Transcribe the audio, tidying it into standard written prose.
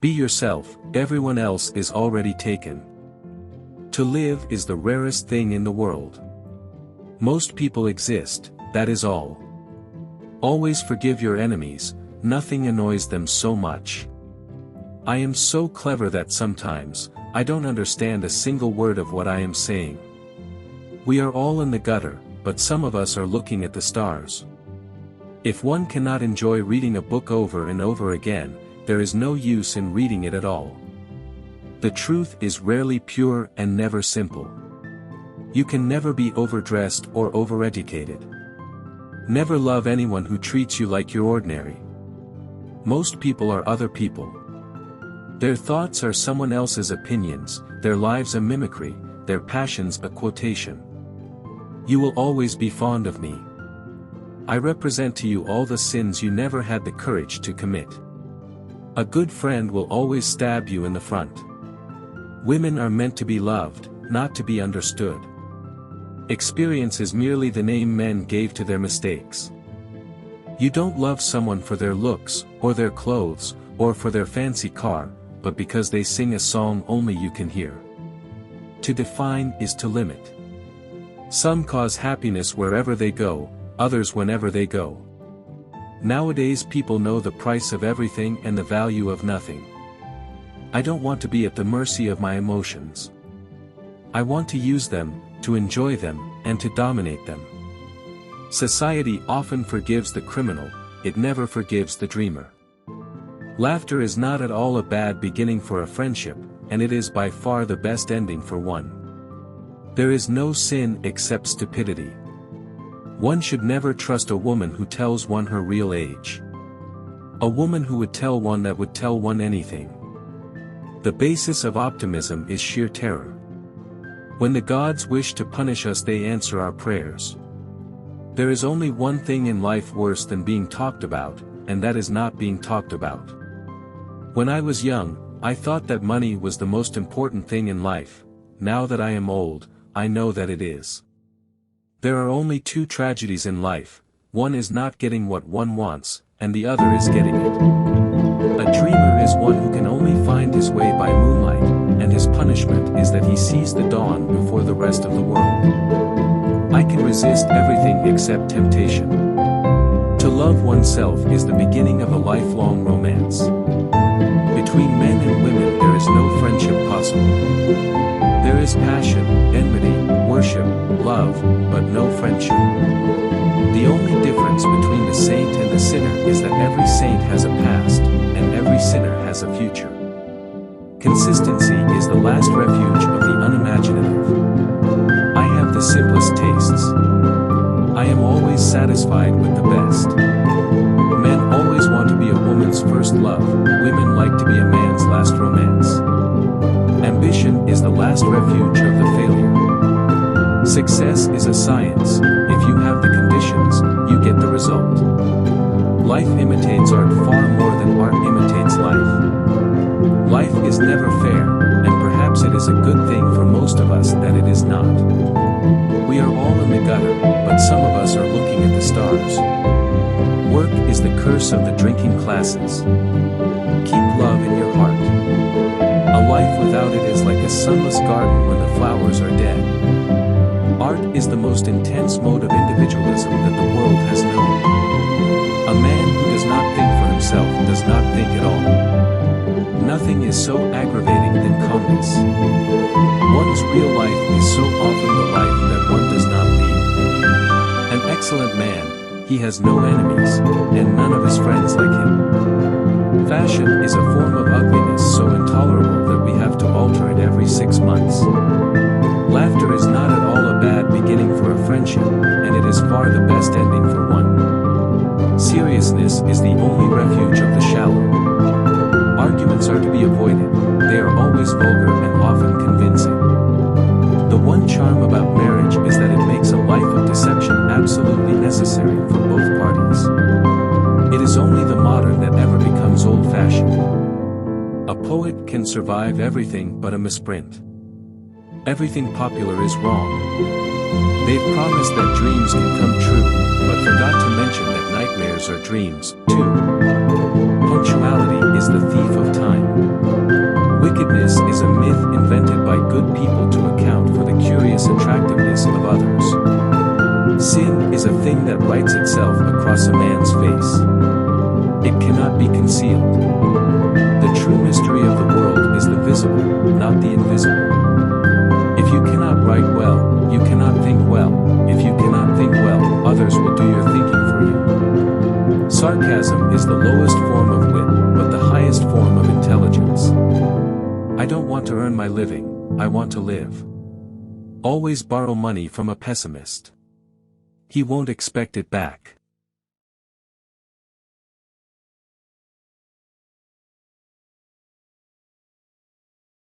Be yourself, everyone else is already taken. To live is the rarest thing in the world. Most people exist, that is all. Always forgive your enemies, nothing annoys them so much. I am so clever that sometimes, I don't understand a single word of what I am saying. We are all in the gutter, but some of us are looking at the stars. If one cannot enjoy reading a book over and over again, there is no use in reading it at all. The truth is rarely pure and never simple. You can never be overdressed or overeducated. Never love anyone who treats you like you're ordinary. Most people are other people. Their thoughts are someone else's opinions, their lives a mimicry, their passions a quotation. You will always be fond of me. I represent to you all the sins you never had the courage to commit. A good friend will always stab you in the front. Women are meant to be loved, not to be understood. Experience is merely the name men gave to their mistakes. You don't love someone for their looks, or their clothes, or for their fancy car, but because they sing a song only you can hear. To define is to limit. Some cause happiness wherever they go, others whenever they go. Nowadays people know the price of everything and the value of nothing. I don't want to be at the mercy of my emotions. I want to use them, to enjoy them, and to dominate them. Society often forgives the criminal, it never forgives the dreamer. Laughter is not at all a bad beginning for a friendship, and it is by far the best ending for one. There is no sin except stupidity. One should never trust a woman who tells one her real age. A woman who would tell one that would tell one anything. The basis of optimism is sheer terror. When the gods wish to punish us they answer our prayers. There is only one thing in life worse than being talked about, and that is not being talked about. When I was young, I thought that money was the most important thing in life. Now that I am old, I know that it is. There are only two tragedies in life, one is not getting what one wants, and the other is getting it. A dreamer is one who can only find his way by moonlight, and his punishment is that he sees the dawn before the rest of the world. I can resist everything except temptation. To love oneself is the beginning of a lifelong romance. Between men and women there is no friendship possible. There is passion, enmity, worship, love, but no friendship. The only difference between the saint and the sinner is that every saint has a past, and every sinner has a future. Consistency is the last refuge of the unimaginative. I have the simplest tastes. I am always satisfied with the best. Men always want to be a woman's first love, women like to be a man's last romance. Ambition is the last refuge of the failure. Success is a science, if you have the conditions, you get the result. Life imitates art far more than art imitates life. Life is never fair, and perhaps it is a good thing for most of us that it is not. We are all in the gutter, but some of us are looking at the stars. Work is the curse of the drinking classes. Keep love in your heart. A life without it is like a sunless garden when the flowers are dead. Art is the most intense mode of individualism that the world has known. A man who does not think for himself does not think at all. Nothing is so aggravating than calmness. One's real life is so often the life that one does not lead. An excellent man, he has no enemies, and none of his friends like him. Fashion is a form of ugliness so intolerable that we have to alter it every 6 months. Laughter is not at all a bad beginning for a friendship, and it is far the best ending for one. Seriousness is the only refuge of the shallow. Arguments are to be avoided, they are always vulgar and often convincing. The one charm about marriage is that it makes a life of deception absolutely necessary for both parties. It is only the modern that ever becomes old-fashioned. A poet can survive everything but a misprint. Everything popular is wrong. They've promised that dreams can come true, but forgot to mention that nightmares are dreams, too. Punctuality is the thief of time. Wickedness is a myth invented by good people to account for the curious attractiveness of others. Sin is a thing that writes itself across a man's face. It cannot be concealed. The true mystery of the world is the visible, not the invisible. If you cannot write well, you cannot think well. If you cannot think well, others will do your thinking for you. Sarcasm is the lowest form of wit, but the highest form of intelligence. I don't want to earn my living, I want to live. Always borrow money from a pessimist. He won't expect it back.